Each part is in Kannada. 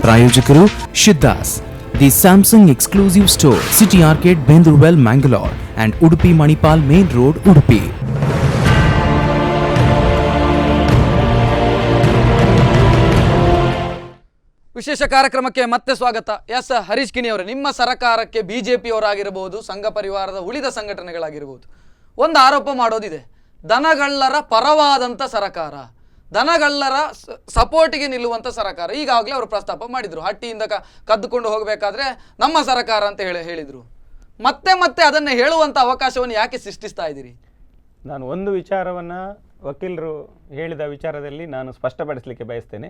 ಪ್ರಾಯೋಜಕರು Shiddas, the Samsung exclusive store, city arcade, Bendurwell, Mangalore and Udupi Manipal main road, Udupi. ವಿಶೇಷ ಕಾರ್ಯಕ್ರಮಕ್ಕೆ ಮತ್ತೆ ಸ್ವಾಗತ. ಎಸ್ ಹರೀಶ್ ಕಿಣಿ ಅವರೇ, ನಿಮ್ಮ ಸರ್ಕಾರಕ್ಕೆ ಬಿಜೆಪಿಯವರಾಗಿರಬಹುದು, ಸಂಘ ಪರಿವಾರದ ಉಳಿದ ಸಂಘಟನೆಗಳಾಗಿರಬಹುದು, ಒಂದು ಆರೋಪ ಮಾಡೋದಿದೆ. ದನಗಳ್ಳರ ಪರವಾದಂಥ ಸರ್ಕಾರ, ದನಗಳ್ಳರ ಸಪೋರ್ಟಿಗೆ ನಿಲ್ಲುವಂಥ ಸರ್ಕಾರ. ಈಗಾಗಲೇ ಅವರು ಪ್ರಸ್ತಾಪ ಮಾಡಿದರು, ಹಟ್ಟಿಯಿಂದ ಕದ್ದುಕೊಂಡು ಹೋಗಬೇಕಾದ್ರೆ ನಮ್ಮ ಸರ್ಕಾರ ಅಂತ ಹೇಳಿದರು. ಮತ್ತೆ ಮತ್ತೆ ಅದನ್ನು ಹೇಳುವಂಥ ಅವಕಾಶವನ್ನು ಯಾಕೆ ಸೃಷ್ಟಿಸ್ತಾ ಇದ್ದೀರಿ? ನಾನು ಒಂದು ವಿಚಾರವನ್ನು ವಕೀಲರು ಹೇಳಿದ ವಿಚಾರದಲ್ಲಿ ನಾನು ಸ್ಪಷ್ಟಪಡಿಸಲಿಕ್ಕೆ ಬಯಸ್ತೇನೆ.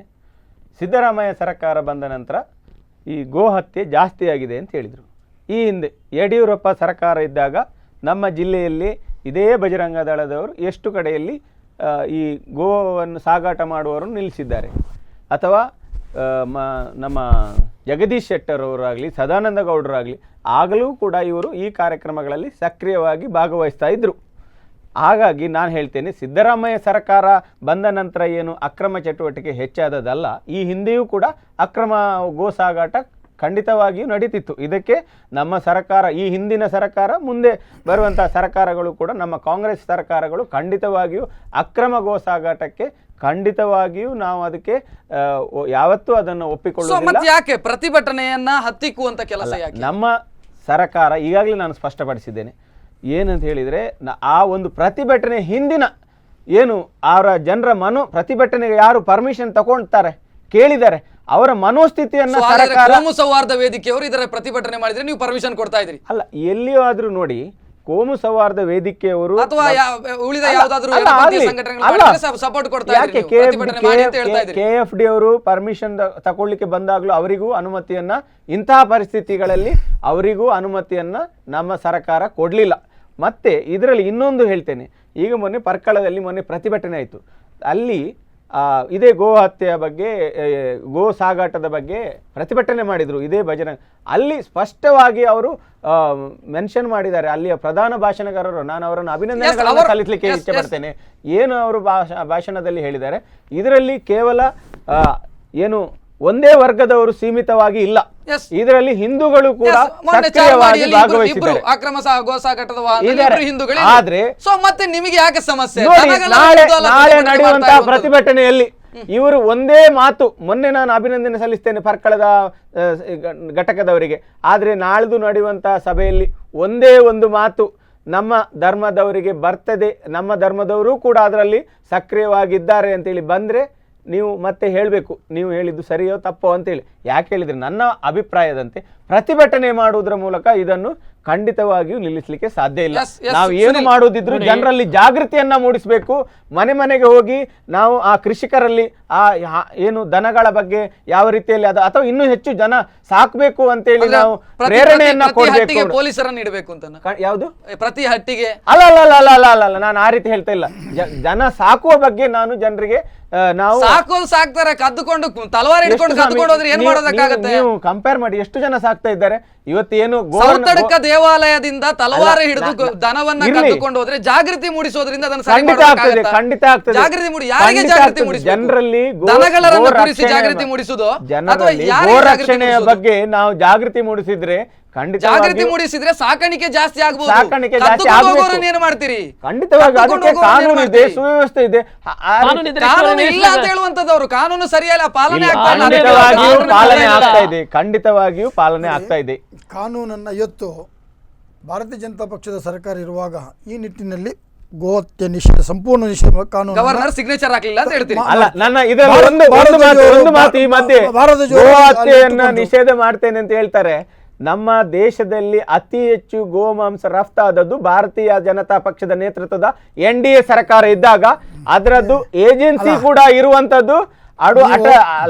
ಸಿದ್ದರಾಮಯ್ಯ ಸರ್ಕಾರ ಬಂದ ನಂತರ ಈ ಗೋ ಹತ್ಯೆ ಜಾಸ್ತಿ ಆಗಿದೆ ಅಂತ ಹೇಳಿದರು. ಈ ಹಿಂದೆ ಯಡಿಯೂರಪ್ಪ ಸರ್ಕಾರ ಇದ್ದಾಗ ನಮ್ಮ ಜಿಲ್ಲೆಯಲ್ಲಿ ಇದೇ ಬಜರಂಗ ದಳದವರು ಎಷ್ಟು ಕಡೆಯಲ್ಲಿ ಈ ಗೋವನ್ನು ಸಾಗಾಟ ಮಾಡುವವರನ್ನು ನಿಲ್ಲಿಸಿದ್ದಾರೆ. ಅಥವಾ ನಮ್ಮ ಜಗದೀಶ್ ಶೆಟ್ಟರ್ ಅವರಾಗಲಿ, ಸದಾನಂದ ಗೌಡರಾಗಲಿ, ಆಗಲೂ ಕೂಡ ಇವರು ಈ ಕಾರ್ಯಕ್ರಮಗಳಲ್ಲಿ ಸಕ್ರಿಯವಾಗಿ ಭಾಗವಹಿಸ್ತಾ ಇದ್ದರು. ಹಾಗಾಗಿ ನಾನು ಹೇಳ್ತೇನೆ, ಸಿದ್ದರಾಮಯ್ಯ ಸರ್ಕಾರ ಬಂದ ನಂತರ ಏನು ಅಕ್ರಮ ಚಟುವಟಿಕೆ ಹೆಚ್ಚಾದದಲ್ಲ, ಈ ಹಿಂದೆಯೂ ಕೂಡ ಅಕ್ರಮ ಗೋ ಸಾಗಾಟ ಖಂಡಿತವಾಗಿಯೂ ನಡೀತಿತ್ತು. ಇದಕ್ಕೆ ನಮ್ಮ ಸರ್ಕಾರ, ಈ ಹಿಂದಿನ ಸರ್ಕಾರ, ಮುಂದೆ ಬರುವಂಥ ಸರ್ಕಾರಗಳು ಕೂಡ, ನಮ್ಮ ಕಾಂಗ್ರೆಸ್ ಸರ್ಕಾರಗಳು ಖಂಡಿತವಾಗಿಯೂ ಅಕ್ರಮ ಗೋ ಸಾಗಾಟಕ್ಕೆ ಖಂಡಿತವಾಗಿಯೂ ನಾವು ಅದಕ್ಕೆ ಯಾವತ್ತೂ ಅದನ್ನು ಒಪ್ಪಿಕೊಳ್ಳುವುದಿಲ್ಲ. ಯಾಕೆ ಪ್ರತಿಭಟನೆಯನ್ನ ಹತ್ತಿಕ್ಕುವಂತ ಕೆಲಸ ಯಾಕೆ? ನಮ್ಮ ಸರ್ಕಾರ ಈಗಾಗಲೇ ನಾನು ಸ್ಪಷ್ಟಪಡಿಸಿದ್ದೇನೆ ಏನಂತ ಹೇಳಿದರೆ, ಆ ಒಂದು ಪ್ರತಿಭಟನೆ ಹಿಂದಿನ ಏನು ಅವರ ಜನರ ಪ್ರತಿಭಟನೆಗೆ ಯಾರು ಪರ್ಮಿಷನ್ ತಗೊಳ್ತಾರೆ, ಕೇಳಿದ್ದಾರೆ, ಅವರ ಮನೋಸ್ಥಿತಿಯನ್ನು ಕೋಮು ಸೌಹಾರ್ದ ವೇದಿಕೆಯವರು ಇದರ ಪ್ರತಿಭಟನೆ ಮಾಡಿದ್ರೆ ನೀವು ಪರ್ಮಿಷನ್ ಕೊಡ್ತಾ ಇದ್ರಿ ಅಲ್ಲ. ಎಲ್ಲಿಯೂ ಆದ್ರೂ ನೋಡಿ, ಕೋಮು ಸೌಹಾರ್ದ ವೇದಿಕೆಯವರು ಅಥವಾ ಉಳಿದ ಯಾವುದಾದ್ರೂ ಸಪೋರ್ಟ್ ಕೊಡ್ತಾ ಇದ್ರಿ, KFD ಅವರು ಪರ್ಮಿಷನ್ ತಗೊಳ್ಳಿಕ್ಕೆ ಬಂದಾಗಲೂ ಅವರಿಗೂ ಅನುಮತಿಯನ್ನ, ಇಂತಹ ಪರಿಸ್ಥಿತಿಗಳಲ್ಲಿ ಅವರಿಗೂ ಅನುಮತಿಯನ್ನ ನಮ್ಮ ಸರ್ಕಾರ ಕೊಡಲಿಲ್ಲ. ಮತ್ತೆ ಇದರಲ್ಲಿ ಇನ್ನೊಂದು ಹೇಳ್ತೇನೆ, ಈಗ ಮೊನ್ನೆ ಪರ್ಕಳದಲ್ಲಿ ಪ್ರತಿಭಟನೆ ಆಯಿತು. ಅಲ್ಲಿ ಇದೇ ಗೋ ಹತ್ಯೆಯ ಬಗ್ಗೆ, ಗೋ ಸಾಗಾಟದ ಬಗ್ಗೆ ಪ್ರತಿಭಟನೆ ಮಾಡಿದರು ಇದೇ ಬಜರಂಗ. ಅಲ್ಲಿ ಸ್ಪಷ್ಟವಾಗಿ ಅವರು ಮೆನ್ಷನ್ ಮಾಡಿದ್ದಾರೆ, ಅಲ್ಲಿಯ ಪ್ರಧಾನ ಭಾಷಣಗಾರರು, ನಾನು ಅವರನ್ನು ಅಭಿನಂದನೆಗಳನ್ನು ಸಲ್ಲಿಸಲಿಕ್ಕೆ ಇಷ್ಟಪಡ್ತೇನೆ. ಏನು ಅವರು ಭಾಷಣದಲ್ಲಿ ಹೇಳಿದ್ದಾರೆ, ಇದರಲ್ಲಿ ಕೇವಲ ಏನು ಒಂದೇ ವರ್ಗದವರು ಸೀಮಿತವಾಗಿ ಇಲ್ಲ, ಇದರಲ್ಲಿ ಹಿಂದೂಗಳು ಕೂಡ ಸಕ್ರಿಯವಾಗಿ ಭಾಗವಹಿಸಿದ್ದಾರೆ. ಆದ್ರೆ ಮತ್ತೆ ನಿಮಗೆ ಯಾಕೆ ಸಮಸ್ಯೆ? ನಾಳೆ ನಡೆಯುವಂತಹ ಪ್ರತಿಭಟನೆಯಲ್ಲಿ ಇವರು ಒಂದೇ ಮಾತು, ಮೊನ್ನೆ ನಾನು ಅಭಿನಂದನೆ ಸಲ್ಲಿಸ್ತೇನೆ ಪರ್ಕಳದ ಘಟಕದವರಿಗೆ, ಆದ್ರೆ ನಾಳ್ದು ನಡೆಯುವಂತಹ ಸಭೆಯಲ್ಲಿ ಒಂದೇ ಒಂದು ಮಾತು ನಮ್ಮ ಧರ್ಮದವರಿಗೆ ಬರ್ತದೆ, ನಮ್ಮ ಧರ್ಮದವರು ಕೂಡ ಅದರಲ್ಲಿ ಸಕ್ರಿಯವಾಗಿದ್ದಾರೆ ಅಂತೇಳಿ ಬಂದ್ರೆ ನೀವು ಮತ್ತೆ ಹೇಳಬೇಕು, ನೀವು ಹೇಳಿದ್ದು ಸರಿಯೋ ತಪ್ಪೋ ಅಂತೇಳಿ. ಯಾಕೆ ಹೇಳಿದ್ರೆ, ನನ್ನ ಅಭಿಪ್ರಾಯದಂತೆ ಪ್ರತಿಭಟನೆ ಮಾಡುವುದರ ಮೂಲಕ ಇದನ್ನು ಖಂಡಿತವಾಗಿಯೂ ನಿಲ್ಲಿಸಲಿಕ್ಕೆ ಸಾಧ್ಯ ಇಲ್ಲ. ನಾವು ಏನು ಮಾಡುವುದಿದ್ರು ಜನರಲ್ಲಿ ಜಾಗೃತಿಯನ್ನ ಮೂಡಿಸಬೇಕು. ಮನೆ ಮನೆಗೆ ಹೋಗಿ ನಾವು ಆ ಕೃಷಿಕರಲ್ಲಿ ಆ ಏನು ದನಗಳ ಬಗ್ಗೆ ಯಾವ ರೀತಿಯಲ್ಲಿ ಅಥವಾ ಇನ್ನೂ ಹೆಚ್ಚು ಜನ ಸಾಕಬೇಕು ಅಂತೇಳಿ ನಾವು ಪ್ರೇರಣೆಯನ್ನ ಕೊಡಬೇಕು. ಪೊಲೀಸರನ್ನು ಇಡಬೇಕು ಅಂತ ಯಾವುದು ಪ್ರತಿ ಹಟ್ಟಿಗೆ ಅಲ್ಲ ಅಲ್ಲ ಅಲ್ಲ ಅಲ್ಲ ಅಲ್ಲ ಅಲ್ಲ ನಾನು ಆ ರೀತಿ ಹೇಳ್ತಾ ಇಲ್ಲ. ಜನ ಸಾಕುವ ಬಗ್ಗೆ ನಾನು ಜನರಿಗೆ ನಾವು ಸಾಕ್ತಾರೆ, ಕದ್ದುಕೊಂಡು ತಲವಾರು ಹಿಡ್ಕೊಂಡು ಕದ್ದುಕೊಂಡು ಹೋದ್ರೆ ಏನ್ ಮಾಡೋದಕ್ಕಾಗತ್ತೆ? ನೀವು ಕಂಪೇರ್ ಮಾಡಿ, ಎಷ್ಟು ಜನ ಸಾಕ್ತಾ ಇದ್ದಾರೆ ಇವತ್ತು. ಏನು ಸೌತಡ್ಕ ದೇವಾಲಯದಿಂದ ತಲವಾರು ಹಿಡಿದು ದನವನ್ನ ಕದ್ದುಕೊಂಡು ಹೋದ್ರೆ ಜಾಗೃತಿ ಮೂಡಿಸೋದ್ರಿಂದ ಅದನ್ನ ಖಂಡಿತ ಆಗ್ತದೆ. ಜಾಗೃತಿ ಮೂಡಿ ಯಾರಿಗೆ ಜಾಗೃತಿ ಮೂಡಿಸಬೇಕು? ಜನರಲ್ಲಿ ದನಗಳನ್ನು ಕುರಿಸಿ ಜಾಗೃತಿ ಮೂಡಿಸುದು, ಗೋರಕ್ಷಣೆಯ ಬಗ್ಗೆ ನಾವು ಜಾಗೃತಿ ಮೂಡಿಸಿದ್ರೆ ಜಾಗೃತಿ ಮೂಡಿಸಿದ್ರೆ ಸಾಕಾಣಿಕೆ ಜಾಸ್ತಿ ಆಗಬಹುದು. ಸಾಕಾಣಿಕೆ ಜಾಸ್ತಿ ಏನು ಮಾಡ್ತೀರಿ? ಖಂಡಿತವಾಗಿ ಅದಕ್ಕೆ ಕಾನೂನು ಇದೆ, ಸುವ್ಯವಸ್ಥೆ ಇದೆ. ಕಾನೂನು ಇಲ್ಲ ಅಂತ ಹೇಳುವಂತದವರು ಕಾನೂನು ಸರಿಯಲ್ಲ, ಪಾಲನೆ ಆಗ್ತಾ ಇದೆ, ಖಂಡಿತವಾಗಿಯೂ ಪಾಲನೆ ಆಗ್ತಾ ಇದೆ. ಕಾನೂನನ್ನ ಇವತ್ತು ಭಾರತೀಯ ಜನತಾ ಪಕ್ಷದ ಸರ್ಕಾರ ಇರುವಾಗ ಈ ನಿಟ್ಟಿನಲ್ಲಿ ಗೋಹತ್ಯೆ ನಿಷೇಧ, ಸಂಪೂರ್ಣ ನಿಷೇಧ ಕಾನೂನು ಗವರ್ನರ್ ಸಿಗ್ನೇಚರ್ ಹಾಕಲಿಲ್ಲ ಅಂತ ಹೇಳ್ತೀನಿ. ಅಲ್ಲ, ನನ್ನ ಇದರಲ್ಲಿ ಒಂದು ಮಾತು ಈ ಮಧ್ಯೆ, ಗೋಹತ್ಯೆಯನ್ನ ನಿಷೇಧ ಮಾಡ್ತೇನೆ ಅಂತ ಹೇಳ್ತಾರೆ. ನಮ್ಮ ದೇಶದಲ್ಲಿ ಅತಿ ಹೆಚ್ಚು ಗೋಮಾಂಸ ರಫ್ತಾದದ್ದು ಭಾರತೀಯ ಜನತಾ ಪಕ್ಷದ ನೇತೃತ್ವದ NDA ಸರ್ಕಾರ ಇದ್ದಾಗ, ಅದರದ್ದು ಏಜೆನ್ಸಿ ಕೂಡ ಇರುವಂತದ್ದು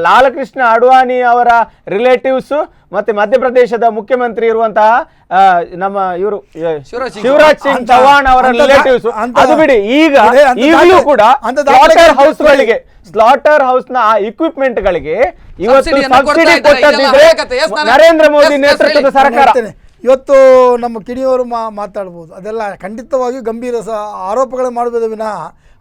ಲಾಲಕೃಷ್ಣ ಅಡ್ವಾಣಿ ಅವರ ರಿಲೇಟಿವ್ಸ್ ಮತ್ತೆ ಮಧ್ಯಪ್ರದೇಶದ ಮುಖ್ಯಮಂತ್ರಿ ಇರುವಂತಹ ನಮ್ಮ ಇವರು ಶಿವರಾಜ್ ಸಿಂಗ್ ಚೌಹಾಣ್ ಅವರ ರಿಲೇಟಿವ್ಸ್. ಅದು ಬಿಡಿ, ಈಗಲೂ ಕೂಡ ಸ್ಲಾಟರ್ ಹೌಸ್ ನ ಇಕ್ವಿಪ್ಮೆಂಟ್ ಗಳಿಗೆ ಇವತ್ತು ಸಬ್ಸಿಡಿ ಕೊಟ್ಟದಿದ್ರೆ ನರೇಂದ್ರ ಮೋದಿ ನೇತೃತ್ವದ ಸರ್ಕಾರ. ಇವತ್ತು ನಮ್ಮ ಕಿಣಿಯವರು ಮಾತಾಡ್ಬೋದು, ಅದೆಲ್ಲ ಖಂಡಿತವಾಗಿಯೂ ಗಂಭೀರ ಆರೋಪಗಳೇ ಮಾಡಬಹುದು ವಿನಃ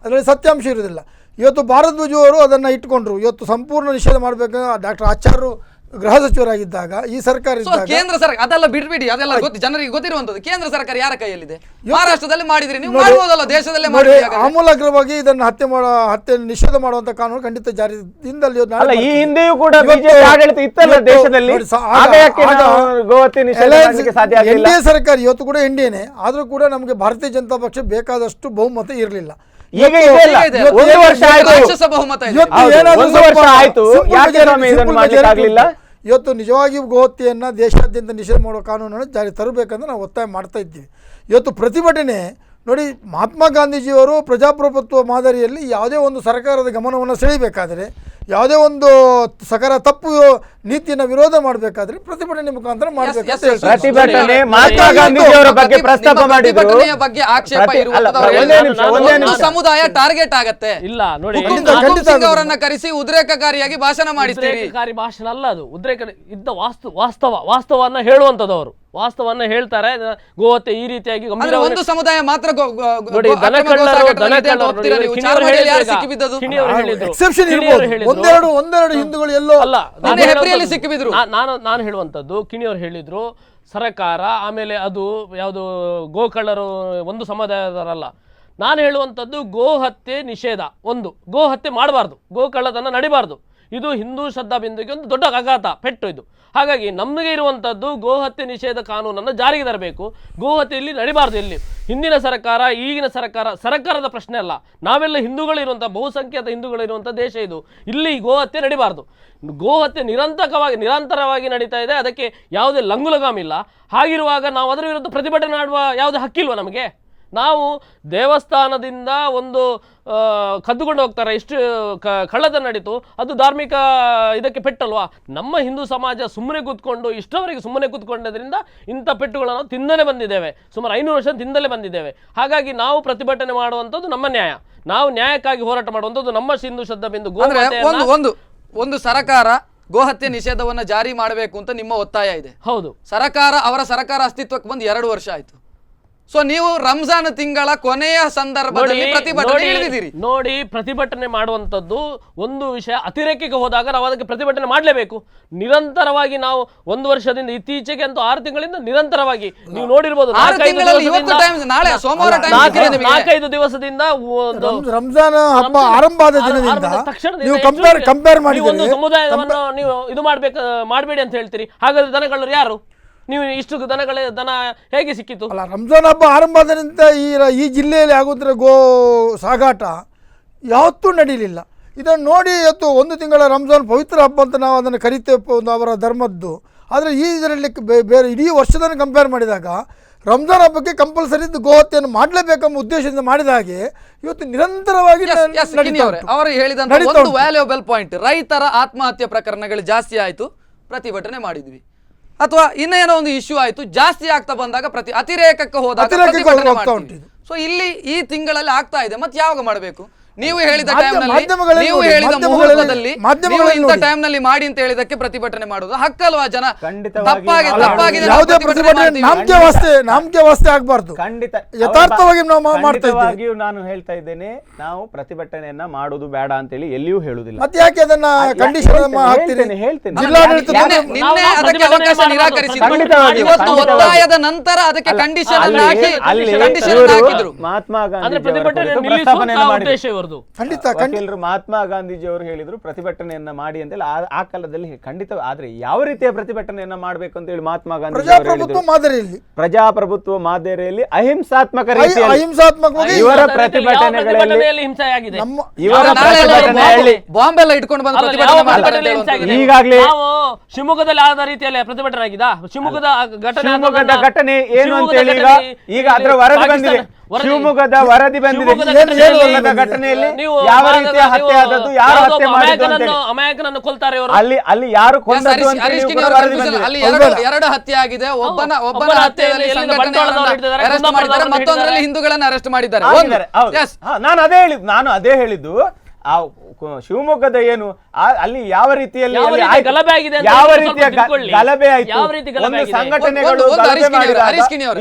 ಅದರಲ್ಲಿ ಸತ್ಯಾಂಶ ಇರುವುದಿಲ್ಲ. ಇವತ್ತು ಭಾರದ್ವಾಜ್ ಅವರು ಅದನ್ನು ಇಟ್ಕೊಂಡ್ರು, ಇವತ್ತು ಸಂಪೂರ್ಣ ನಿಷೇಧ ಮಾಡಬೇಕು. ಡಾಕ್ಟರ್ ಆಚಾರ್ಯರು ಗೃಹ ಸಚಿವರಾಗಿದ್ದಾಗ ಈ ಸರ್ಕಾರ ಸೊ ಇದ್ದಾಗ ಕೇಂದ್ರ ಸರ್ಕಾರ ಅದೆಲ್ಲ ಬಿಡ್ಬಿಡಿ, ಅದೆಲ್ಲ ಜನರಿಗೆ ಗೊತ್ತಿರುವಂತದ್ದು. ಕೇಂದ್ರ ಸರ್ಕಾರ ಯಾರ ಕೈಯಲ್ಲಿದೆ? ಇವತ್ತು ಮಹಾರಾಷ್ಟ್ರದಲ್ಲಿ ಮಾಡಿದ್ರಿ, ನೀವು ನೋಡಿ, ಮಾಡಬಹುದಲ್ಲ, ದೇಶದಲ್ಲೇ ನೋಡಿ, ಮಾಡಿ. ಆಮೂಲಾಗ್ರವಾಗಿ ಇದನ್ನು ಹತ್ಯೆ ನಿಷೇಧ ಮಾಡುವಂತ ಕಾನೂನು ಖಂಡಿತ ಜಾರಿಯಿಂದ ಅಲ್ಲ, ಈ ಹಿಂದೆಯೂ ಕೂಡ ಬಿಜೆಪಿ ಆಡಳಿತ ಇತ್ತಲ್ಲ ದೇಶದಲ್ಲಿ, ಆಗ ಯಾಕೆ ನಾವು ಗೋಹತ್ಯೆ ನಿಷೇಧ ಮಾಡಲಿಕ್ಕೆ ಸಾಧ್ಯ ಆಗಲಿಲ್ಲ? ಎನ್ಡಿಎ ಸರ್ಕಾರ ಇವತ್ತು ಕೂಡ ಎನ್ಡಿಎನೇ ಆದ್ರೂ ಕೂಡ ನಮಗೆ ಭಾರತೀಯ ಜನತಾ ಪಕ್ಷ ಬೇಕಾದಷ್ಟು ಬಹುಮತ ಇರಲಿಲ್ಲ. ಈಗ ಇದೆಲ್ಲ ಒಂದು ವರ್ಷ ಆಯ್ತು, ರಾಕ್ಷಸ ಬಹುಮತ ಇದೆ. ಇವತ್ತು ಹೌದು, ಏನಾದ್ರು ಒಂದು ವರ್ಷ ಸ್ವಲ್ಪ ಆಯ್ತು, simple ಯಾಕೆ majority, ನಾವು ಇದನ್ನು simple ಮಾಡ್ಲಿಕ್ಕೆ majority ಆಗ್ಲಿಲ್ಲ? ಇವತ್ತು ನಿಜವಾಗಿಯೂ ಗೋಹತ್ಯೆಯನ್ನ ದೇಶಾದ್ಯಂತ ನಿಷೇಧ ಮಾಡುವ ಕಾನೂನನ್ನು ಜಾರಿ ತರಬೇಕಂತ ನಾವು ಒತ್ತಾಯ ಮಾಡ್ತಾ ಇದ್ದೀವಿ. ಇವತ್ತು ಪ್ರತಿಭಟನೆ ನೋಡಿ, ಮಹಾತ್ಮ ಗಾಂಧೀಜಿಯವರು ಪ್ರಜಾಪ್ರಭುತ್ವ ಮಾದರಿಯಲ್ಲಿ ಯಾವುದೇ ಒಂದು ಸರ್ಕಾರದ ಗಮನವನ್ನು ಸೆಳೆಯಬೇಕಾದರೆ, ಯಾವುದೇ ಒಂದು ತಪ್ಪು ನೀತಿಯನ್ನು ವಿರೋಧ ಮಾಡಬೇಕಾದ್ರೆ ಪ್ರತಿಭಟನೆ ಮುಖಾಂತರ ಮಾಡಬೇಕು ಅಂತ ಹೇಳ್ತಾರೆ. ಪ್ರತಿಭಟನೆ ಮಹಾತ್ಮ ಗಾಂಧೀಜಿಯವರ ಬಗ್ಗೆ ಪ್ರಸ್ತಾಪ ಮಾಡಿದ್ರು. ಪ್ರತಿಭಟನೆಯ ಬಗ್ಗೆ ಆಕ್ಷೇಪ ಇರುವಂತದ್ದು ಅವರು ಹೇಳಿದ್ರು. ಒಂದು ಸಮುದಾಯ ಟಾರ್ಗೆಟ್ ಆಗತ್ತೆ. ಇಲ್ಲ ನೋಡಿ, ಹುಕುಂ ಸಿಂಗ್ ಅವರನ್ನ ಕರೆಸಿ ಉದ್ರೇಕಕಾರಿಯಾಗಿ ಭಾಷಣ ಮಾಡಿಸ್ತೀರಿ. ಉದ್ರೇಕಕಾರಿ ಭಾಷಣ ಅಲ್ಲ ಅದು, ಉದ್ರೇಕ ಇದ್ದ ವಾಸ್ತವವನ್ನ ಹೇಳುವಂತದ್ದು. ಅವರು ವಾಸ್ತವನ್ನ ಹೇಳ್ತಾರೆ, ಗೋಹತ್ಯೆ ಈ ರೀತಿಯಾಗಿ ಅಂದ್ರೆ ಒಂದು ಸಮುದಾಯ ಮಾತ್ರ ನೋಡಿ, ಎಕ್ಸೆಪ್ಷನ್ ಇರಬಹುದು, ಒಂದೆರಡು ಹಿಂದೂಗಳು ಎಲ್ಲೋ ಅಲ್ಲ, ಸಿಕ್ಕಿಬಿದ್ರು. ನಾನು ಹೇಳುವಂತದ್ದು, ಕಿಣಿಯವರು ಹೇಳಿದ್ರು ಸರ್ಕಾರ, ಆಮೇಲೆ ಅದು ಯಾವುದು ಗೋಕಳ್ಳರು ಒಂದು ಸಮುದಾಯದವರಲ್ಲ. ನಾನು ಹೇಳುವಂಥದ್ದು ಗೋಹತ್ಯೆ ನಿಷೇಧ, ಒಂದು ಗೋಹತ್ಯೆ ಮಾಡಬಾರ್ದು, ಗೋಕಳ್ಳತನ ನಡಿಬಾರ್ದು. ಇದು ಹಿಂದೂ ಶ್ರದ್ಧಾ ಬಿಂದುಗೆ ಒಂದು ದೊಡ್ಡ ಆಘಾತ, ಪೆಟ್ಟು ಇದು. ಹಾಗಾಗಿ ನಮಗೆ ಇರುವಂಥದ್ದು ಗೋಹತ್ಯೆ ನಿಷೇಧ ಕಾನೂನನ್ನು ಜಾರಿಗೆ ತರಬೇಕು. ಗೋಹತ್ಯೆಯಲ್ಲಿ ನಡಿಬಾರ್ದು ಎಲ್ಲಿ. ಹಿಂದಿನ ಸರ್ಕಾರ, ಈಗಿನ ಸರ್ಕಾರದ ಪ್ರಶ್ನೆ ಅಲ್ಲ, ನಾವೆಲ್ಲ ಹಿಂದೂಗಳಿರುವಂಥ, ಬಹುಸಂಖ್ಯಾತ ಹಿಂದೂಗಳಿರುವಂಥ ದೇಶ ಇದು. ಇಲ್ಲಿ ಗೋಹತ್ಯೆ ನಡಿಬಾರ್ದು. ಗೋಹತ್ಯೆ ನಿರಂತರವಾಗಿ ನಡೀತಾ ಇದೆ, ಅದಕ್ಕೆ ಯಾವುದೇ ಲಂಗುಲಗಾಮಿಲ್ಲ. ಹಾಗಿರುವಾಗ ನಾವು ಅದರ ವಿರುದ್ಧ ಪ್ರತಿಭಟನೆ ಮಾಡುವ ಯಾವುದೇ ಹಕ್ಕಿಲ್ವ ನಮಗೆ? ನಾವು ದೇವಸ್ಥಾನದಿಂದ ಒಂದು ಕದ್ದುಕೊಂಡು ಹೋಗ್ತಾರೆ, ಇಷ್ಟು ಕಳ್ಳತನ ನಡೀತು, ಅದು ಧಾರ್ಮಿಕ ಇದಕ್ಕೆ ಪೆಟ್ಟಲ್ವಾ? ನಮ್ಮ ಹಿಂದೂ ಸಮಾಜ ಸುಮ್ಮನೆ ಕೂತ್ಕೊಂಡು ಇಷ್ಟವರೆಗೆ ಸುಮ್ಮನೆ ಕೂತ್ಕೊಂಡದ್ರಿಂದ ಇಂಥ ಪೆಟ್ಟುಗಳನ್ನು ತಿಂದಲೇ ಬಂದಿದ್ದೇವೆ, ಸುಮಾರು 500 ವರ್ಷ ತಿಂದಲೇ ಬಂದಿದ್ದೇವೆ. ಹಾಗಾಗಿ ನಾವು ಪ್ರತಿಭಟನೆ ಮಾಡುವಂಥದ್ದು ನಮ್ಮ ನ್ಯಾಯ, ನಾವು ನ್ಯಾಯಕ್ಕಾಗಿ ಹೋರಾಟ ಮಾಡುವಂಥದ್ದು ನಮ್ಮ ಹಿಂದೂ ಶ್ರದ್ಧಾ ಬಿಂದು. ಒಂದು ಸರ್ಕಾರ ಗೋಹತ್ಯೆ ನಿಷೇಧವನ್ನ ಜಾರಿ ಮಾಡಬೇಕು ಅಂತ ನಿಮ್ಮ ಒತ್ತಾಯ ಇದೆ. ಹೌದು, ಅವರ ಸರ್ಕಾರ ಅಸ್ತಿತ್ವಕ್ಕೆ ಬಂದು 2 ವರ್ಷ ಆಯ್ತು. ಸೊ ನೀವು ರಂಜಾನ್ ತಿಂಗಳ ಕೊನೆಯ ಸಂದರ್ಭದಲ್ಲಿ ಪ್ರತಿಭಟನೆ ಇಳಿದಿದ್ದೀರಿ. ನೋಡಿ, ಪ್ರತಿಭಟನೆ ಮಾಡುವಂತದ್ದು ಒಂದು ವಿಷಯ. ಅತಿರೇಕಕ್ಕೆ ಹೋದಾಗ ನಾವು ಅದಕ್ಕೆ ಪ್ರತಿಭಟನೆ ಮಾಡಲೇಬೇಕು. ನಿರಂತರವಾಗಿ ನಾವು 1 ವರ್ಷದಿಂದ ಇತ್ತೀಚೆಗೆ ಅಂತೂ 6 ತಿಂಗಳಿಂದ ನಿರಂತರವಾಗಿ ನೀವು ನೋಡಿರ್ಬೋದು, 4-5 ದಿವಸದಿಂದ ರಂಜಾನ್ ಹಬ್ಬ ಆರಂಭ ಆದ ದಿನದಿಂದ ನೀವು ಕಂಪೇರ್ ಮಾಡಿದ್ರೆ ಒಂದು ಸಮುದಾಯವನ್ನು ನೀವು ಇದು ಮಾಡಬೇಡಿ ಅಂತ ಹೇಳ್ತೀರಿ. ಹಾಗಾದ್ರೆ ದನಗಳು ಯಾರು? ನೀವು ಇಷ್ಟು ದನ ಹೇಗೆ ಸಿಕ್ಕಿತು? ಅಲ್ಲ, ರಂಜಾನ್ ಹಬ್ಬ ಆರಂಭ ಆದ್ರಿಂದ ಈ ಜಿಲ್ಲೆಯಲ್ಲಿ ಆಗುತ್ತಿರೋ ಗೋ ಸಾಗಾಟ ಯಾವತ್ತೂ ನಡೀಲಿಲ್ಲ. ಇದನ್ನು ನೋಡಿ ಇವತ್ತು 1 ತಿಂಗಳ ರಂಜಾನ್ ಪವಿತ್ರ ಹಬ್ಬ ಅಂತ ನಾವು ಅದನ್ನು ಕರಿತೇವೆ, ಒಂದು ಅವರ ಧರ್ಮದ್ದು. ಆದರೆ ಈ ಇದರಲ್ಲಿ ಬೇರೆ ಇಡೀ ವರ್ಷದನ್ನು ಕಂಪೇರ್ ಮಾಡಿದಾಗ ರಂಜಾನ್ ಹಬ್ಬಕ್ಕೆ ಕಂಪಲ್ಸರಿ ಗೋಹತ್ಯೆಯನ್ನು ಮಾಡಲೇಬೇಕೆಂಬ ಉದ್ದೇಶದಿಂದ ಮಾಡಿದ ಹಾಗೆ ಇವತ್ತು ನಿರಂತರವಾಗಿ ಅವರು ಹೇಳಿದಂತ ಒಂದು ವ್ಯಾಲ್ಯೂಬಲ್ ಪಾಯಿಂಟ್, ರೈತರ ಆತ್ಮಹತ್ಯೆ ಪ್ರಕರಣಗಳು ಜಾಸ್ತಿ ಆಯ್ತು, ಪ್ರತಿಭಟನೆ ಮಾಡಿದ್ವಿ. ಅಥವಾ ಇನ್ನೇನೋ ಒಂದು ಇಶ್ಯೂ ಆಯ್ತು, ಜಾಸ್ತಿ ಆಗ್ತಾ ಬಂದಾಗ ಅತಿರೇಕಕ್ಕೆ ಹೋದಾಗ ಪ್ರತಿಭಟನೆ ಮಾಡ್ತೀವಿ. ಸೊ ಇಲ್ಲಿ ಈ ತಿಂಗಳಲ್ಲಿ ಆಗ್ತಾ ಇದೆ, ಮತ್ತೆ ಯಾವಾಗ ಮಾಡಬೇಕು? ನೀವು ಹೇಳಿದ ಮುಹೂರ್ತದಲ್ಲಿ ಇಂಥ ಟೈಮ್ ನಲ್ಲಿ ಮಾಡಿ ಅಂತ ಹೇಳಿದಕ್ಕೆ ಪ್ರತಿಭಟನೆ ಮಾಡುವುದು ಹಕ್ಕಲ್ವಾ? ಜನ ನಾಮಕೆ ವಾಸ್ತೆ ಆಗಬಾರ್ದು, ಖಂಡಿತ ಯಥಾರ್ಥವಾಗಿ ನಾವು ಮಾಡ್ತಾ ಇದ್ದೀವಿ. ನಾನು ಹೇಳ್ತಾ ಇದ್ದೇನೆ, ನಾವು ಪ್ರತಿಭಟನೆಯನ್ನ ಮಾಡುವುದು ಬೇಡ ಅಂತ ಹೇಳಿ ಎಲ್ಲಿಯೂ ಹೇಳುವುದಿಲ್ಲ. ಮತ್ತೆ ಯಾಕೆ ಅದನ್ನ ಕಂಡೀಷನ್ ಹಾಕ್ತೀನಿ? ನಿನ್ನೆ ಅದಕ್ಕೆ ಅವಕಾಶ ನಿರಾಕರಿಸಿದ್ರು, ಇವತ್ತು ಒತ್ತಾಯದ ನಂತರ ಅದಕ್ಕೆ ಕಂಡೀಷನ್ ಹಾಕಿದ್ರು. ಮಹಾತ್ಮ ಗಾಂಧಿ ವಕೀಲರು ಮಹಾತ್ಮ ಗಾಂಧೀಜಿಯವರು ಹೇಳಿದ್ರು ಪ್ರತಿಭಟನೆಯನ್ನ ಮಾಡಿ ಅಂತೇಳಿ. ಆ ಕಾಲದಲ್ಲಿ ಖಂಡಿತ, ಆದ್ರೆ ಯಾವ ರೀತಿಯ ಪ್ರತಿಭಟನೆಯನ್ನ ಮಾಡಬೇಕು ಅಂತ ಹೇಳಿ ಮಹಾತ್ಮ ಗಾಂಧಿ ಪ್ರಜಾಪ್ರಭುತ್ವ ಮಾದರಿಯಲ್ಲಿ ಅಹಿಂಸಾತ್ಮಕ ರೀತಿಯಲ್ಲಿ ಇವರ ಪ್ರತಿಭಟನೆಗಳಲ್ಲಿ ಬಾಂಬೆಲ್ಲ ಇಟ್ಕೊಂಡು ಬಂದು ಈಗಾಗಲೇ ಶಿವಮೊಗ್ಗದಲ್ಲಿ ಆದ ರೀತಿಯಲ್ಲಿ ಪ್ರತಿಭಟನೆ ಆಗಿದಾ? ಶಿವಮೊಗ್ಗದ ಘಟನೆ ಏನು ಅಂತ ಹೇಳಿ ಈಗ ಅದರ ವರದಿ ಬಂದಿದೆ. ಶಿವಮೊಗ್ಗದ ವರದಿ ಬಂದಿದೆ. ಘಟನೆಯಲ್ಲಿ ಯಾವ ರೀತಿಯ ಹತ್ಯೆ ಆದದ್ದು, ಯಾರು ಹತ್ಯೆ ಮಾಡಿದ್ದು, ಅಮಾಯಕನನ್ನು ಕೊಲ್ತಾರೆ ಅಲ್ಲಿ ಯಾರು ಕೊಂದದ್ದು ಅಂತ ಅಲ್ಲಿ 2 ಹತ್ಯೆ ಆಗಿದೆ. ಒಬ್ಬನ ಹತ್ಯೆಯಲ್ಲಿ ಮತ್ತೊಂದರಲ್ಲಿ ಹಿಂದೂಗಳನ್ನು ಅರೆಸ್ಟ್ ಮಾಡಿದ್ದಾರೆ. ನಾನು ಅದೇ ಹೇಳಿದ್ದು. ಆ ಶಿವಮೊಗ್ಗದ ಏನು ಅಲ್ಲಿ ಯಾವ ರೀತಿಯಲ್ಲಿ ಯಾವ ರೀತಿಯ ಗಲಭೆ ಆಯ್ತು, ಒಂದು ಸಂಘಟನೆಗಳು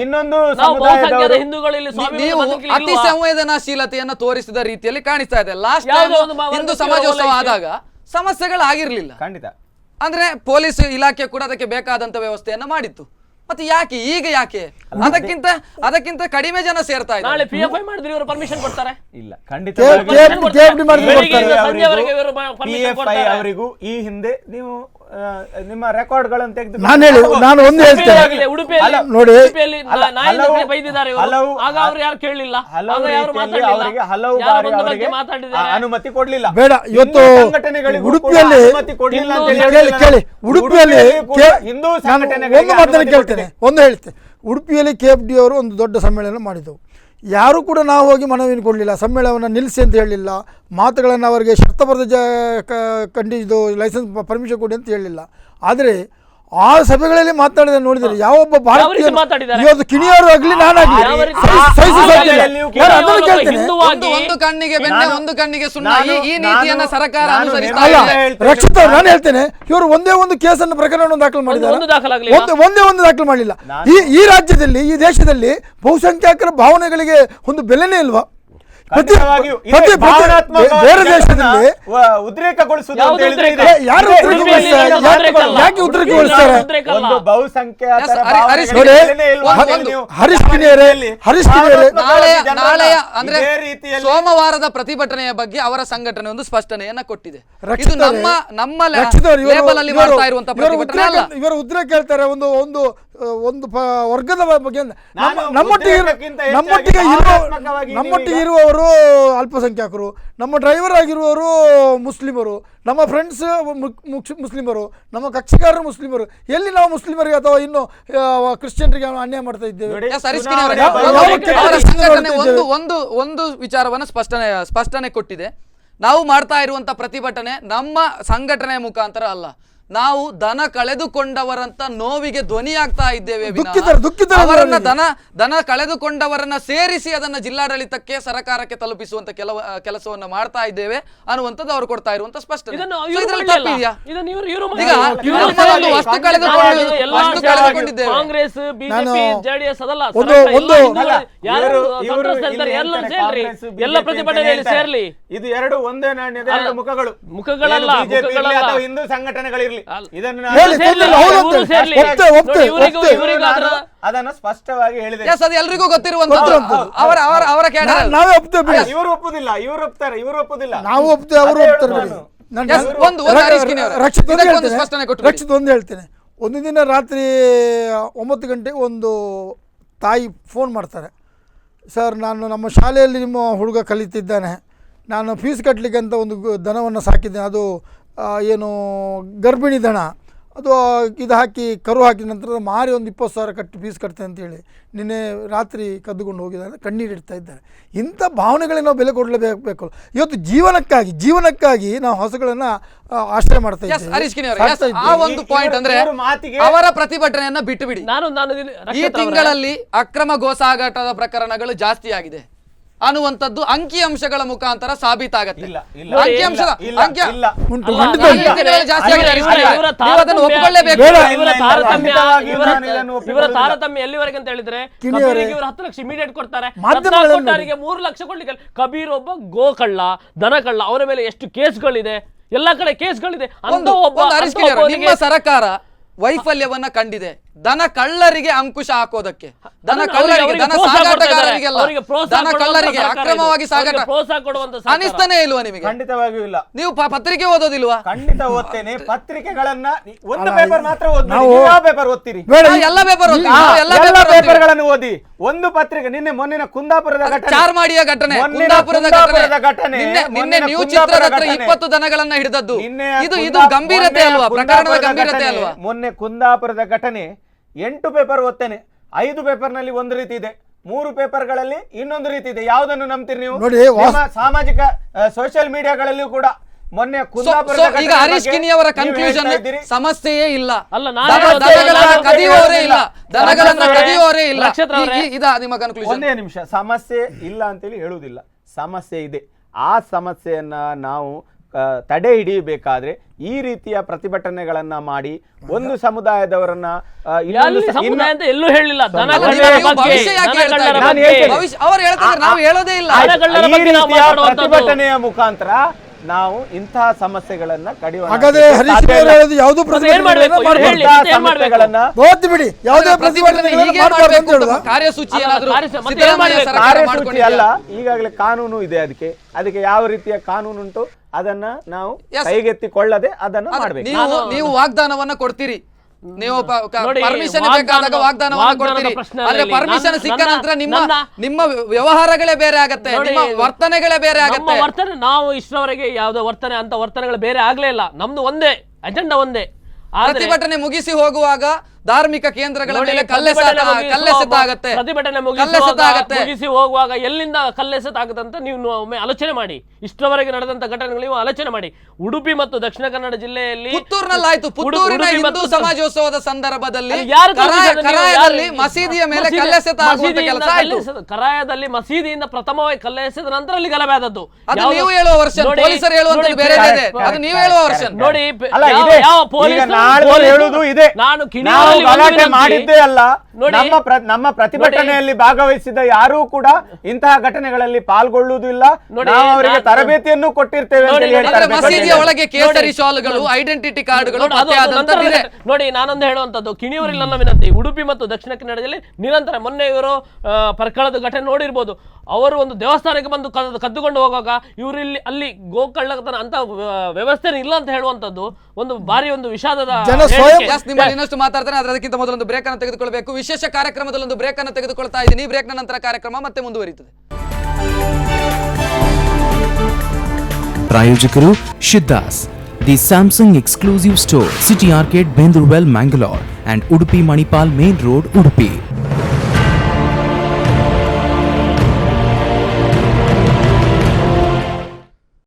ಇನ್ನೊಂದು ಸಮುದಾಯದ ಹಿಂದೂಗಳಲ್ಲಿ ನೀವು ಅತಿ ಸಂವೇದನಾಶೀಲತೆಯನ್ನು ತೋರಿಸಿದ ರೀತಿಯಲ್ಲಿ ಕಾಣಿಸ್ತಾ ಇದೆ. ಲಾಸ್ಟ್ ಟೈಮ್ ಹಿಂದೂ ಸಮಾಜೋತ್ಸವ ಆದಾಗ ಸಮಸ್ಯೆಗಳಾಗಿರ್ಲಿಲ್ಲ. ಖಂಡಿತ ಅಂದ್ರೆ ಪೊಲೀಸ್ ಇಲಾಖೆ ಕೂಡ ಅದಕ್ಕೆ ಬೇಕಾದಂತ ವ್ಯವಸ್ಥೆಯನ್ನ ಮಾಡಿತ್ತು. ಮತ್ತೆ ಯಾಕೆ ಈಗ ಯಾಕೆ ಅದಕ್ಕಿಂತ ಕಡಿಮೆ ಜನ ಸೇರ್ತಾ ಇದ್ದಾರೆ. ನಾಳೆ PFI ಮಾಡಿದ್ರೆ ಇವರು ಪರ್ಮಿಷನ್ ಕೊಡ್ತಾರೆ? ಇಲ್ಲ, ಖಂಡಿತ ಅವರಿಗೂ ಈ ಹಿಂದೆ ನೀವು ನಿಮ್ಮ ರೆಕಾರ್ಡ್ಗಳನ್ನು ತೆಗೆದು ನಾನು ಒಂದು ಹೇಳ್ತೇನೆ ನೋಡಿ, ಅನುಮತಿ ಕೊಡ್ಲಿಲ್ಲ. ಬೇಡ, ಇವತ್ತು ಉಡುಪಿಯಲ್ಲಿ ಕೇಳಿ, ಉಡುಪಿಯಲ್ಲಿ ಹಿಂದೂ ಒಂದು ಮಾತನ್ನು ಕೇಳ್ತೇನೆ, ಒಂದು ಹೇಳ್ತೇನೆ. ಉಡುಪಿಯಲ್ಲಿ KFD ಅವರು ಒಂದು ದೊಡ್ಡ ಸಮ್ಮೇಳನ ಮಾಡಿದವು. ಯಾರು ಕೂಡ ನಾವು ಹೋಗಿ ಮನವಿಯನ್ನು ಕೊಡಲಿಲ್ಲ, ಸಮ್ಮೇಳನವನ್ನು ನಿಲ್ಲಿಸಿ ಅಂತ ಹೇಳಲಿಲ್ಲ, ಮಾತುಗಳನ್ನು ಅವರಿಗೆ ಶರ್ತಬದ್ಧ ಕಂಡಿದ್ದು ಲೈಸೆನ್ಸ್ ಪರ್ಮಿಷನ್ ಕೊಡಿ ಅಂತ ಹೇಳಲಿಲ್ಲ. ಆದರೆ ಆ ಸಭೆಗಳಲ್ಲಿ ಮಾತಾಡಿದ ನೋಡಿದರೆ ಯಾವೊಬ್ಬ ಭಾರತೀಯ ಇವತ್ತು ಕಿಣಿಯವರು ಆಗಲಿ ನಾನಾಗಲಿ ಒಂದು ಕಣ್ಣಿಗೆ ಬೆಣ್ಣೆ ಒಂದು ಕಣ್ಣಿಗೆ ಸುಣ್ಣ, ಈ ನೀತಿಯನ್ನ ಸರ್ಕಾರ ಅನುಸರಿಸ್ತಾ ಅಲ್ಲ. ಇದೆ. ರಕ್ಷಿತ, ನಾನು ಹೇಳ್ತೇನೆ, ಇವರು ಒಂದೇ ಒಂದು ಕೇಸನ್ನು ಪ್ರಕರಣವನ್ನು ದಾಖಲು ಮಾಡಿದ್ದಾರೆ, ಒಂದೇ ಒಂದು ದಾಖಲು ಮಾಡಲಿಲ್ಲ. ಈ ರಾಜ್ಯದಲ್ಲಿ, ಈ ದೇಶದಲ್ಲಿ ಬಹುಸಂಖ್ಯಾತರ ಭಾವನೆಗಳಿಗೆ ಒಂದು ಬೆಲೆನೇ ಇಲ್ವಾ? ಬೇರೆ ದೇಶದಲ್ಲಿ ಉದ್ರೇಕಗೊಳಿಸುವುದು ಯಾಕೆ ಉದ್ರೇಕಗೊಳಿಸ್ತಾರೆ? ಅಂದ್ರೆ ಸೋಮವಾರದ ಪ್ರತಿಭಟನೆಯ ಬಗ್ಗೆ ಅವರ ಸಂಘಟನೆ ಒಂದು ಸ್ಪಷ್ಟನೆಯನ್ನ ಕೊಟ್ಟಿದೆ. ಇದು ನಮ್ಮ ಲೇಬಲ್ ಅಲ್ಲಿ ಮಾಡ್ತಾ ಇರುವಂತ ಪ್ರತಿಭಟನೆ ಅಲ್ಲ. ಇವರು ಉದ್ರೇಕ ಹೇಳ್ತಾರೆ ಒಂದು ವರ್ಗದ ಬಗ್ಗೆ. ನಮ್ಮೊಟ್ಟಿಗೆ ಇರುವವರು ಅಲ್ಪಸಂಖ್ಯಾತರು, ನಮ್ಮ ಡ್ರೈವರ್ ಆಗಿರುವವರು ಮುಸ್ಲಿಮರು, ನಮ್ಮ ಫ್ರೆಂಡ್ಸ್ ಮುಸ್ಲಿಮರು, ನಮ್ಮ ಕಕ್ಷಿಗಾರರು ಮುಸ್ಲಿಮರು. ಎಲ್ಲಿ ನಾವು ಮುಸ್ಲಿಮರಿಗೆ ಅಥವಾ ಇನ್ನು ಕ್ರಿಶ್ಚಿಯನ್ರಿಗೆ ಅನ್ಯಾಯ ಮಾಡ್ತಾ ಇದ್ದೇವೆ? ಒಂದು ವಿಚಾರವನ್ನು ಸ್ಪಷ್ಟನೆ ಕೊಟ್ಟಿದೆ. ನಾವು ಮಾಡ್ತಾ ಇರುವಂತ ಪ್ರತಿಭಟನೆ ನಮ್ಮ ಸಂಘಟನೆಯ ಮುಖಾಂತರ ಅಲ್ಲ, ನಾವು ದನ ಕಳೆದುಕೊಂಡವರಂತ ನೋವಿಗೆ ಧ್ವನಿ ಆಗ್ತಾ ಇದ್ದೇವೆ. ಅವರನ್ನ ದನ ಕಳೆದುಕೊಂಡವರನ್ನ ಸೇರಿಸಿ ಅದನ್ನ ಜಿಲ್ಲಾಡಳಿತಕ್ಕೆ ಸರ್ಕಾರಕ್ಕೆ ತಲುಪಿಸುವಂತ ಕೆಲಸವನ್ನ ಮಾಡ್ತಾ ಇದ್ದೇವೆ ಅನ್ನುವಂಥದ್ದು ಅವರು ಕೊಡ್ತಾ ಇರುವಂತ ಸ್ಪಷ್ಟನೆ. ವಸ್ತು ಕಳೆದುಕೊಂಡಿದ್ದೇವೆ. ಕಾಂಗ್ರೆಸ್, ಬಿಜೆಪಿ, JDS ಅದಲ್ಲ, ಎಲ್ಲ ಪ್ರತಿಭಟನೆಯಲ್ಲಿ ಸೇರ್ಲಿ. ಇದು ಎರಡು ಒಂದೇ ನಾಣ್ಯದ ಎರಡು ಮುಖಗಳು. ಮುಖಗಳಲ್ಲ, ಹಿಂದೂ ಸಂಘಟನೆಗಳಿರಲಿ, ಅದನ್ನು ಸ್ಪಷ್ಟವಾಗಿ ಹೇಳಿದೆ. ಅದು ಎಲ್ರಿಗೂ ಗೊತ್ತಿರುವಂತದ್ದು. ಅವರ ನಾವೇ ಒಪ್ತೇವೆ. ಇವರು ಒಪ್ಪುದಿಲ್ಲ, ಇವರು ಒಪ್ತಾರೆ, ಇವರು ಒಪ್ಪುದಿಲ್ಲ, ನಾವು ಒಪ್ತೇವೆ, ಅವರು ಒಪ್ತಾರೆ. ರಕ್ಷಿತ್ ಒಂದು ಹೇಳ್ತೇನೆ. ಒಂದು ದಿನ ರಾತ್ರಿ 9 ಗಂಟೆಗೆ ಒಂದು ತಾಯಿ ಫೋನ್ ಮಾಡ್ತಾರೆ, ಸರ್ ನಾನು ನಮ್ಮ ಶಾಲೆಯಲ್ಲಿ ನಿಮ್ಮ ಹುಡುಗ ಕಲಿತಿದ್ದಾನೆ, ನಾನು ಫೀಸ್ ಕಟ್ಟಲಿಕ್ಕೆ ಅಂತ ಒಂದು ದನವನ್ನು ಸಾಕಿದ್ದೇನೆ, ಅದು ಏನು ಗರ್ಭಿಣಿ ದನ, ಅದು ಇದು ಹಾಕಿ ಕರು ಹಾಕಿದ ನಂತರ ಮಾರಿ ಒಂದು 20,000 ಕಟ್ಟಿ ಫೀಸ್ ಕಟ್ತೇನೆ ಅಂತೇಳಿ ನಿನ್ನೆ ರಾತ್ರಿ ಕದ್ದುಕೊಂಡು ಹೋಗಿದ್ದಾರೆ, ಕಣ್ಣೀರಿಡ್ತಾ ಇದ್ದಾರೆ. ಇಂಥ ಭಾವನೆಗಳಿಗೆ ನಾವು ಬೆಲೆ ಕೊಡಲೇಬೇಕು. ಇವತ್ತು ಜೀವನಕ್ಕಾಗಿ ನಾವು ಹಸುಗಳನ್ನು ಆಶ್ರಯ ಮಾಡ್ತಾ ಇದ್ದೇವೆ. ಆ ಒಂದು ಪಾಯಿಂಟ್ ಅಂದ್ರೆ ಅವರ ಪ್ರತಿಭಟನೆಯನ್ನ ಬಿಟ್ಟು ಬಿಡಿ. ಈ ತಿಂಗಳಲ್ಲಿ ಅಕ್ರಮ ಗೋಸಾಗಾಟದ ಪ್ರಕರಣಗಳು ಜಾಸ್ತಿ ಆಗಿದೆ ಅನ್ನುವಂಥದ್ದು ಅಂಕಿಅಂಶಗಳ ಮುಖಾಂತರ ಸಾಬೀತಾಗತ್ತೆ. ಇವರ ತಾರತಮ್ಯ ಎಲ್ಲಿವರೆಗೆ ಅಂತ ಹೇಳಿದ್ರೆ, 10 ಲಕ್ಷ ಇಮಿಡಿಯೇಟ್ ಕೊಡ್ತಾರೆ, 3 ಲಕ್ಷ ಕೊಡ್ಲಿಕ್ಕೆ. ಕಬೀರ್ ಒಬ್ಬ ಗೋಕಳ್ಳ, ದನಕಳ್ಳ, ಅವರ ಮೇಲೆ ಎಷ್ಟು ಕೇಸ್ಗಳಿದೆ, ಎಲ್ಲಾ ಕಡೆ ಕೇಸ್ಗಳಿದೆ. ನಿಮ್ಮ ಸರ್ಕಾರ ವೈಫಲ್ಯವನ್ನ ಕಂಡಿದೆ ದನ ಕಳ್ಳರಿಗೆ ಅಂಕುಶ ಹಾಕೋದಕ್ಕೆ, ದನ ಕಳ್ಳರಿಗೆ, ದನ ಸಾಗಾಟಗಾರರಿಗೆಲ್ಲ, ದನ ಕಳ್ಳರಿಗೆ ಅಕ್ರಮವಾಗಿ ಸಾಗಾಟ ಅನಿಸ್ತಾನೆ ಇಲ್ವಾ ನಿಮಗೆ? ಖಂಡಿತವಾಗಿಯೂ ಇಲ್ಲ. ನೀವು ಪತ್ರಿಕೆ ಓದೋದಿಲ್ವಾ? ಖಂಡಿತ ಓದ್ತೇನೆ. ಪತ್ರಿಕೆಗಳನ್ನ ಒಂದು ಪೇಪರ್ ಮಾತ್ರ ಪೇಪರ್ ಓದ್ತೀರಿ? ಎಲ್ಲ ಪೇಪರ್ ಪೇಪರ್ಗಳನ್ನು ಓದಿ. ಒಂದು ಪತ್ರಿಕೆ ಮೊನ್ನೆ ಕುಂದಾಪುರದ ಘಟನೆ, ಚಾರ್ಮಾಡಿಯ ಘಟನೆ, ಕುಂದಾಪುರದ ಘಟನೆ, ನಿನ್ನೆ ನ್ಯೂ ಚಿತ್ರದ ಹತ್ರ 20 ದನಗಳನ್ನ ಹಿಡಿದದ್ದು, ಇದು ಗಂಭೀರತೆ ಅಲ್ವಾ? ಪ್ರಕರಣದ ಗಂಭೀರತೆ ಅಲ್ವಾ? ಮೊನ್ನೆ ಕುಂದಾಪುರದ ಘಟನೆ 8 ಪೇಪರ್ ಓದ್ತೇನೆ, 5 ಪೇಪರ್ನಲ್ಲಿ ಒಂದು ರೀತಿ ಇದೆ, 3 ಪೇಪರ್ಗಳಲ್ಲಿ ಇನ್ನೊಂದು ರೀತಿ ಇದೆ. ಯಾವುದನ್ನು ನಂಬ್ತೀರಿ ನೀವು? ಸಾಮಾಜಿಕ ಸೋಷಿಯಲ್ ಮೀಡಿಯಾಗಳಲ್ಲಿಯೂ ಕೂಡ ಮೊನ್ನೆ ಈಗ ಹರೀಶ್ ಕಿಣಿ ಅವರ ಕನ್ಕ್ಲೂಷನ್ ಸಮಸ್ಯೆಯೇ ಇಲ್ಲ, ಕದಿಯೋರೇ ಇಲ್ಲ. ನಿಮ್ಮ ಕನ್ಕ್ಲೂಷನ್? ಒಂದೇ ನಿಮಿಷ. ಸಮಸ್ಯೆ ಇಲ್ಲ ಅಂತೇಳಿ ಹೇಳುವುದಿಲ್ಲ, ಸಮಸ್ಯೆ ಇದೆ. ಆ ಸಮಸ್ಯೆಯನ್ನ ನಾವು ತಡೆ ಹಿಡಿಯಬೇಕಾದ್ರೆ ಈ ರೀತಿಯ ಪ್ರತಿಭಟನೆಗಳನ್ನ ಮಾಡಿ ಒಂದು ಸಮುದಾಯದವರನ್ನ ಎಲ್ಲೂ ಹೇಳಿಲ್ಲ. ಪ್ರತಿಭಟನೆಯ ಮುಖಾಂತರ ನಾವು ಇಂತಹ ಸಮಸ್ಯೆಗಳನ್ನ ಕಡಿವಾಣ ಹಾಗಾದ್ರೆ ಹಾಕ್ಲಿಕ್ಕೆ ಹರೀಶ್ ಸಾಧ್ಯ ಅವರು ಇಲ್ಲ. ಹೇಳೋದು ಯಾವುದೂ ಏನ್ ಮಾಡ್ಬೇಕು? ಇವ್ರು ಹೇಳಿ, ಇಂತಹ ಮತ್ತೆ ಏನ್ ಮಾಡ್ಬೇಕು? ಸಮಸ್ಯೆಗಳನ್ನ ಬಹುದು ಬಿಡಿ, ಯಾವುದೇ ಪ್ರತಿಭಟನೆ ಪ್ರತಿಭಟನೆ ಹೀಗೆ ಮಾಡಬಾರ್ದು ಅಂತ ಮಾಡ್ಬೇಕು ಅಂತ ಹೇಳುವ. ಕಾರ್ಯಸೂಚಿ ಅಲ್ಲ, ಏನಾದ್ರು ಕಾರ್ಯಸೂಚಿ ಮತ್ತೆ ಸಿದ್ದರಾಮಯ್ಯ ಏನ್ ಸರ್ಕಾರ ಕಾರ್ಯಸೂಚಿ ಮಾಡ್ಕೊಂಡಿದ್ಯಾ? ಅಲ್ಲ, ಈಗಾಗಲೇ ಕಾನೂನು ಇದೆ. ಅದಕ್ಕೆ ಯಾವ ರೀತಿಯ ಕಾನೂನು ಉಂಟು ಅದನ್ನ ನಾವು Yes. ಕೈಗೆತ್ತಿಕೊಳ್ಳದೆ ಅದನ್ನು ಅದು ಮಾಡಬೇಕು. ನೀವು ವಾಗ್ದಾನವನ್ನ ಕೊಡ್ತೀರಿ, ನೀವು ನೋಡಿ, ಪರ್ಮಿಷನ್ ವಾಗ್ದಾನದ ಬೇಕಾದಾಗ ವಾಗ್ದಾನವನ್ನ ವಾಗ್ದಾನದ ಕೊಡ್ತೀರಿ. ಪ್ರಶ್ನೆ ಆದ್ರೆ ಇಲ್ಲ. ಪರ್ಮಿಷನ್ ಸಿಕ್ಕ ನನ್ನ- ನಂತರ ನನ್ನ- ನಿಮ್ಮ ವ್ಯವಹಾರಗಳೇ ಬೇರೆ ಆಗತ್ತೆ, ನೋಡಿ, ನಿಮ್ಮ ವರ್ತನೆಗಳೇ ಬೇರೆ ನಮ್ಮ ಆಗತ್ತೆ. ವರ್ತನೆ, ನಾವು ಇಷ್ಟರವರೆಗೆ ಯಾವ್ದೋ ವರ್ತನೆ ಅಂತ ವರ್ತನೆಗಳು ಬೇರೆ ಆಗ್ಲೇ ಇಲ್ಲ. ನಮ್ದು ಒಂದೇ ಅಜೆಂಡಾ, ಒಂದೇ. ಆದ್ರೆ ಪ್ರತಿಭಟನೆ ಮುಗಿಸಿ ಹೋಗುವಾಗ ಧಾರ್ಮಿಕ ಕೇಂದ್ರಗಳ ನೋಡಿ, ಮೇಲೆ ಪ್ರತಿಭಟನೆ ಕಲ್ಲೆಸೆತಾಗತ್ತೆ. ಪ್ರತಿಭಟನೆ ಕಲ್ಲೆಸೆತಾಗತ್ತೆ. ಮುಗಿಸಿ ಹೋಗುವಾಗ ಎಲ್ಲಿಂದ ಕಲ್ಲೆಸೆತಾಗತ್ತಂತ ನೀವು ಒಮ್ಮೆ ಆಲೋಚನೆ ಮಾಡಿ. ಇಷ್ಟರವರೆಗೆ ನಡೆದಂತ ಘಟನೆಗಳು ನೀವು ಆಲೋಚನೆ ಮಾಡಿ. ಉಡುಪಿ ಮತ್ತು ದಕ್ಷಿಣ ಕನ್ನಡ ಜಿಲ್ಲೆಯಲ್ಲಿ ಪುತ್ತೂರಿನಲ್ಲಾಯ್ತು. ಪುತ್ತೂರಿನ ಉಡುಪಿ ಹಿಂದೂ ಮತ್ತು ಸಮಾಜೋತ್ಸವದ ಸಂದರ್ಭದಲ್ಲಿ ಅಲ್ಲಿ ಯಾರು ಕಲ್ಪಿಸಿದ್ರು? ನೀವು ಕರಾಯದಲ್ಲಿ ಯಾರು- ಮಸೀದಿಯ ಮೇಲೆ ಮಸೀದಿ- ಕಲ್ಲೆಸೆತಾಗುವಂತ ಕೆಲಸ ಮಸೀದಿಯಿಂದ ಆಯ್ತು. ಕರಾಯದಲ್ಲಿ ಮಸೀದಿಯಿಂದ ಪ್ರಥಮವಾಗಿ ಕಲ್ಲೆಸೆದ ನಂತರ ಅಲ್ಲಿ ಗಲಭೆ ಆದದ್ದು. ಅದು ಯಾವುದು? ನೀವು ಹೇಳುವ ವರ್ಷನ್, ನೋಡಿ, ಪೊಲೀಸರು ಹೇಳುವಂತದ್ದು ನೋಡಿ, ಬೇರೆ ಇದೆ. correct, ಅದು ನೀವು ಹೇಳುವ ವರ್ಷನ್. ನೋಡಿ, ಅಲ್ಲ, ಯಾವ- ಇದೆ. ಯಾವ ಈಗ ಪೊಲೀಸರು- ನಾಳೆ ಪೊಲೀಸರು- ಹೇಳುವುದು ಇದೆ. ನಾನು ನಾವು ಕಿಣಿಯಲ್ಲಿ ಒಂದು ಗಲಾಟೆ ವಿನಂತಿ. ಮಾಡಿದ್ದೇ ಅಲ್ಲ, ನೋಡಿ, ನಮ್ಮ ಪ್ರತಿಭಟನೆಯಲ್ಲಿ ಭಾಗವಹಿಸಿದ ಯಾರೂ ಕೂಡ ಇಂತಹ ಘಟನೆಗಳಲ್ಲಿ ಪಾಲ್ಗೊಳ್ಳುವುದಿಲ್ಲ. ನೋಡಿ, ನಾವು ಅವರಿಗೆ ನಾನು- ತರಬೇತಿಯನ್ನು ಕೊಟ್ಟಿರ್ತೇವೆ ಅಂತ ನೋಡಿ, ಹೇಳಿ ನೋಡಿ, ಹೇಳ್ತಾರೆ. ಅಂದ್ರೆ ಮಸೀದಿಯ ಬೆಂಗಳೂರಲ್ಲಿ. ಒಳಗೆ ಕೇಸರಿ ಶಾಲುಗಳು, ಐಡೆಂಟಿಟಿ ಕಾರ್ಡ್ಗಳು ನೋಡಿ, ಅದು ಪತ್ತೆ ಆದಂತದ್ದು ನಂತರ ಇದೆ. ನೋಡಿ, ನಾನೊಂದು ಹೇಳುವಂತದ್ದು, ಕಿಣಿಯೂರಲ್ಲಿ ನನ್ನ ವಿನಂತಿ, ಉಡುಪಿ ಮತ್ತು ದಕ್ಷಿಣ ಕನ್ನಡದಲ್ಲಿ ನಿರಂತರ, ಮೊನ್ನೆ ಇವರು ಪರ್ಕಳದ ಘಟನೆ ನೋಡಿರ್ಬೋದು. ಅವರು ಒಂದು ದೇವಸ್ಥಾನಕ್ಕೆ ಬಂದು ಕದ್ದುಕೊಂಡು ಹೋಗುವಾಗ ಇವರು ಅಲ್ಲಿ ಗೋಕಳ್ಳತನ ಅಂತ ವ್ಯವಸ್ಥೆ ಇಲ್ಲ ಅಂತ ಹೇಳುವಂತದ್ದು ಒಂದು ಬಾರಿ ಒಂದು ವಿಷಾದದ ಜನ ಹೇಳಿಕೆ. ಸ್ವಯಂ- ನಿಮ್ಮಲ್ಲಿ ಇನ್ನಷ್ಟು ಮಾತಾಡ್ತಾನೆ, ಆದ್ರೆ ಅದಕ್ಕಿಂತ ಮೊದಲೊಂದು ಬ್ರೇಕ್ ಅನ್ನು ತೆಗೆದುಕೊಳ್ಬೇಕು. ವಿಶೇಷ ಕಾರ್ಯಕ್ರಮದಲ್ಲಿ ಒಂದು ಬ್ರೇಕ್ ಅನ್ನು ತೆಗೆದುಕೊಳ್ತಾ ಇದ್ದೀನಿ. ಬ್ರೇಕ್ ನಂತರ ಕಾರ್ಯಕ್ರಮ ಮತ್ತೆ ಮುಂದುವರಿಯುತ್ತದೆ. ಪ್ರಾಯೋಜಕರು Shiddas, the Samsung exclusive store, city arcade, Bendurwell, Mangalore, and Udupi Manipal main road, Udupi.